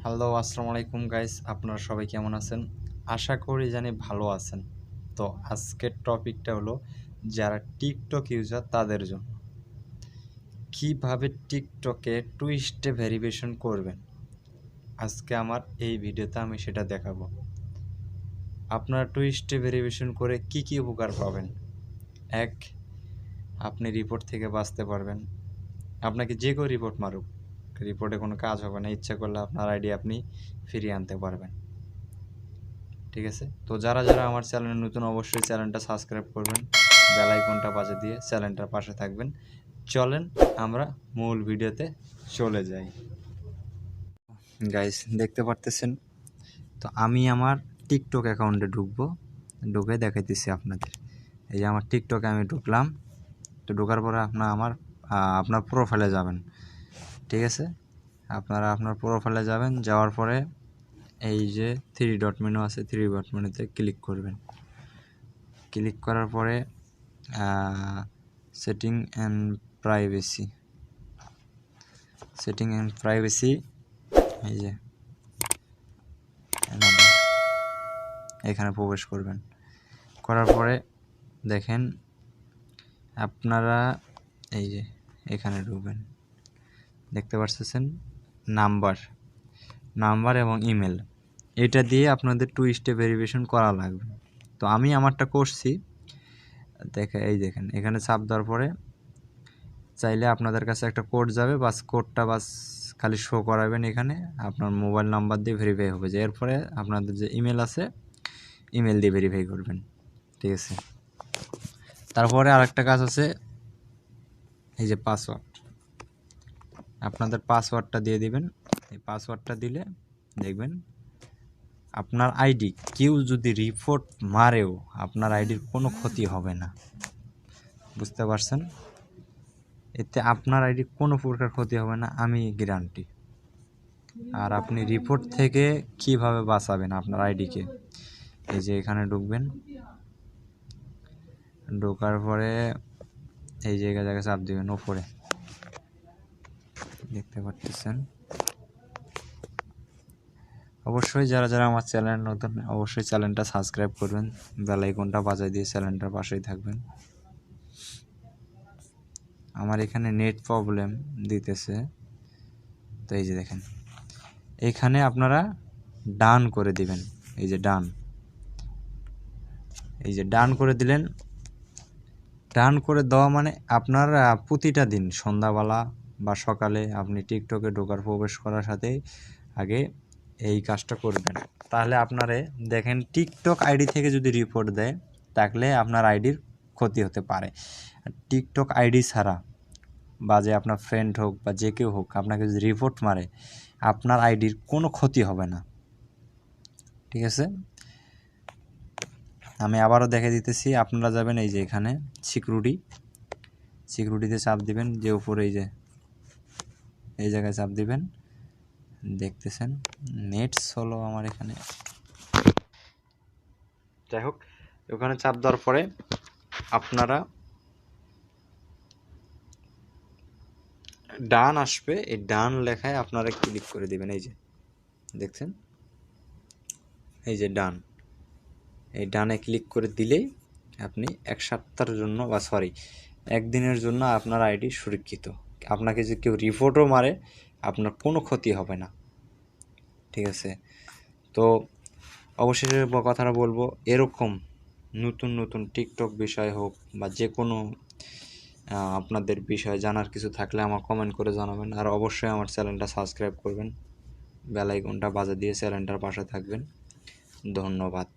Hello, আসসালামু আলাইকুম guys. আপনারা সবাই কেমন আছেন? আশা করি জানি ভালো আছেন। তো আজকের টপিকটা হলো যারা টিকটক ইউজার তাদের জন্য। কিভাবে টিকটকে 2 স্টেপ ভেরিফিকেশন করবেন? আজকে আমার এই ভিডিওতে আমি সেটা দেখাবো। আপনারা 2 স্টেপ ভেরিফিকেশন করে কি উপকার পাবেন? 1, আপনি রিপোর্ট থেকে বাঁচতে পারবেন। আপনাকে যে কেউ রিপোর্ট মারুক, রিপোর্টে কোনো কাজ হবে না। ইচ্ছা করলে আপনার আইডি আপনি ফিরিয়ে আনতে পারবেন। ঠিক আছে, তো যারা আমার চ্যানেলে নতুন অবশ্যই চ্যানেলটা সাবস্ক্রাইব করবেন, বেল আইকনটা বাজিয়ে দিয়ে চ্যানেলটার পাশে থাকবেন। চলেন আমরা মূল ভিডিওতে চলে যাই। গাইস, দেখতে পারতেছেন তো আমি আমার টিকটক অ্যাকাউন্টে ঢুকে দেখাইতেছি আপনাদের। এই যে আমার টিকটকে আমি ঢুকলাম। তো ঢোকার পরে আপনার প্রোফাইলে যাবেন। ঠিক আছে, আপনারা আপনার প্রোফাইলে যাবেন। যাওয়ার পরে এই যে 3 ডট মেনু আছে, 3 ডট মেনুতে ক্লিক করবেন। ক্লিক করার পরে সেটিং অ্যান্ড প্রাইভেসি এই যে এখানে প্রবেশ করবেন। করার পরে দেখেন আপনারা এই যে এখানে ঢুকবেন। দেখতে পাচ্ছেন নাম্বার এবং ইমেল, এটা দিয়ে আপনাদের 2 স্টেপ ভেরিফিকেশন করা লাগবে। তো আমি আমারটা করছি। দেখেন এখানে চাপ দেওয়ার পরে চাইলে আপনাদের কাছে একটা কোড যাবে, কোডটা খালি শো করাবেন। এখানে আপনার মোবাইল নাম্বার দিয়ে ভেরিফাই হবে। যে এরপরে আপনাদের যে ইমেল আছে, ইমেল দিয়ে ভেরিফাই করবেন। ঠিক আছে, তারপরে আরেকটা কাজ আছে, এই যে পাসওয়ার্ড, আপনাদের পাসওয়ার্ডটা দিয়ে দিবেন। এই পাসওয়ার্ডটা দিলে দেখবেন আপনার আইডি কেউ যদি রিপোর্ট মারেও আপনার আইডির কোনো ক্ষতি হবে না। বুঝতে পারছেন? এতে আপনার আইডি কোনো প্রকার ক্ষতি হবে না, আমি গ্যারান্টি। আর আপনি রিপোর্ট থেকে কিভাবে বাঁচাবেন আপনার আইডিকে? এই যে এখানে ঢুকবেন। ঢোকার পরে এই জায়গায় চাপ দিবেন উপরে। দেখতে পাচ্ছেন। অবশ্যই যারা আমার চ্যানেল নতুন অবশ্যই চ্যানেলটা সাবস্ক্রাইব করবেন, বেল আইকনটা বাজিয়ে দিয়ে চ্যানেলটার পাশেই থাকবেন। আমার এখানে নেট প্রবলেম দিতেছে, তো এই যে দেখেন এখানে আপনারা ডান করে দিবেন। এই যে ডান করে দিলেন। ডান করে দেওয়া মানে আপনার প্রতিটা দিন সন্ধ্যাবেলা বা সকালে আপনি টিকটকে প্রবেশ করার সাথে আগে এই কাজটা করবেন। তাহলে আপনারে দেখেন টিকটক আইডি থেকে যদি রিপোর্ট দেয় তাহলে আপনার আইডির ক্ষতি হতে পারে। টিকটক আইডি ছাড়া বা যে আপনার ফ্রেন্ড হোক বা যে কেউ হোক আপনাকে যদি রিপোর্ট মারে আপনার আইডির কোনো ক্ষতি হবে না। ঠিক আছে, আমি আবারও দেখে দিতেছি। আপনারা যাবেন এই যে এখানে সিকিউরিটিতে চাপ দিবেন। যে উপরে এই জায়গায় চাপ দিবেন। দেখতেছেন নেট স্লো আমার এখানে। যাই হোক, ওখানে চাপ দেওয়ার পরে আপনারা ডান আসবে, এই ডান লেখায় আপনারা ক্লিক করে দিবেন। এই যে দেখছেন, এই যে এই ডানে ক্লিক করে দিলেই আপনি 1 সপ্তাহের জন্য বা একদিনের জন্য আপনার আইডি সুরক্ষিত। আপনাকে যে কেউ রিপোর্টও মারে আপনার কোনো ক্ষতি হবে না। ঠিক আছে, তো অবশেষে কথাটা বলবো, এরকম নতুন টিকটক বিষয় হোক বা যে কোনো আপনাদের বিষয় জানার কিছু থাকলে আমার কমেন্ট করে জানাবেন। আর অবশ্যই আমার চ্যানেলটা সাবস্ক্রাইব করবেন, বেল আইকনটা বাজিয়ে দিয়ে চ্যানেলটার পাশে থাকবেন। ধন্যবাদ।